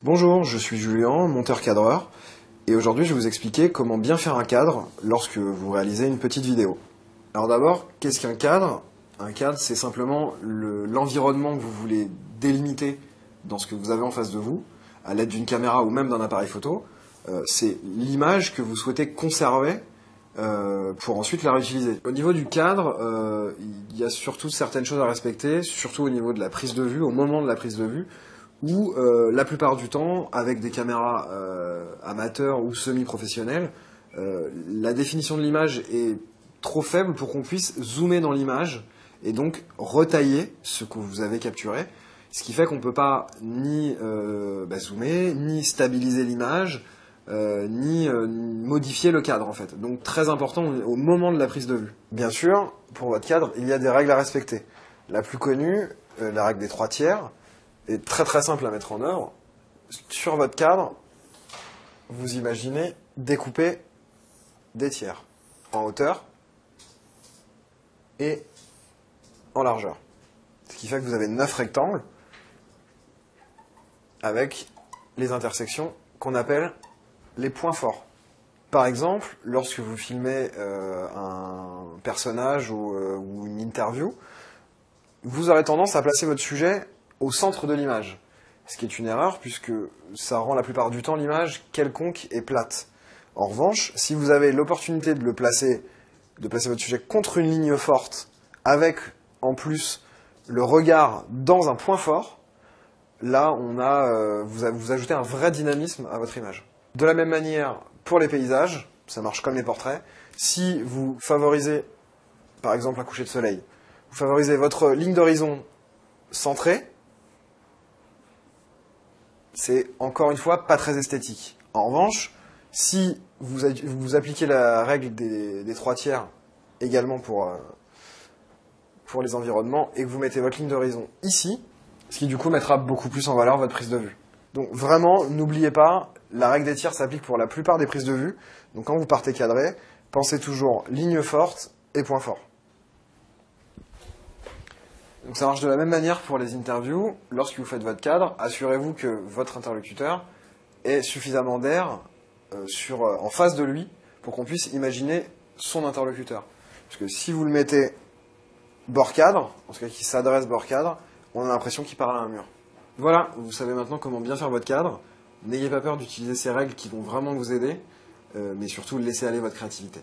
Bonjour, je suis Julien, monteur-cadreur, et aujourd'hui je vais vous expliquer comment bien faire un cadre lorsque vous réalisez une petite vidéo. Alors d'abord, qu'est-ce qu'un cadre? Un cadre, c'est simplement l'environnement que vous voulez délimiter dans ce que vous avez en face de vous, à l'aide d'une caméra ou même d'un appareil photo. C'est l'image que vous souhaitez conserver pour ensuite la réutiliser. Au niveau du cadre, il y a surtout certaines choses à respecter, surtout au niveau de la prise de vue, au moment de la prise de vue, où la plupart du temps, avec des caméras amateurs ou semi-professionnelles, la définition de l'image est trop faible pour qu'on puisse zoomer dans l'image et donc retailler ce que vous avez capturé, ce qui fait qu'on ne peut pas ni zoomer, ni stabiliser l'image, ni modifier le cadre en fait. Donc très important au moment de la prise de vue. Bien sûr, pour votre cadre, il y a des règles à respecter. La plus connue, la règle des 3/3, est très très simple à mettre en œuvre. Sur votre cadre, vous imaginez découper des tiers en hauteur et en largeur. Ce qui fait que vous avez 9 rectangles avec les intersections qu'on appelle les points forts. Par exemple, lorsque vous filmez un personnage ou une interview, vous aurez tendance à placer votre sujet au centre de l'image, ce qui est une erreur puisque ça rend la plupart du temps l'image quelconque et plate. En revanche, si vous avez l'opportunité de placer votre sujet contre une ligne forte, avec en plus le regard dans un point fort, là vous ajoutez un vrai dynamisme à votre image. De la même manière, pour les paysages, ça marche comme les portraits, si vous favorisez par exemple un coucher de soleil, vous favorisez votre ligne d'horizon centrée, c'est encore une fois pas très esthétique. En revanche, si vous appliquez la règle des 3/3 également pour les environnements et que vous mettez votre ligne d'horizon ici, ce qui du coup mettra beaucoup plus en valeur votre prise de vue. Donc vraiment, n'oubliez pas, la règle des tiers s'applique pour la plupart des prises de vue. Donc quand vous partez cadré, pensez toujours ligne forte et point fort. Donc ça marche de la même manière pour les interviews. Lorsque vous faites votre cadre, assurez-vous que votre interlocuteur ait suffisamment d'air en face de lui pour qu'on puisse imaginer son interlocuteur. Parce que si vous le mettez bord cadre, en tout cas qui s'adresse bord cadre, on a l'impression qu'il parle à un mur. Voilà, vous savez maintenant comment bien faire votre cadre. N'ayez pas peur d'utiliser ces règles qui vont vraiment vous aider, mais surtout laissez aller votre créativité.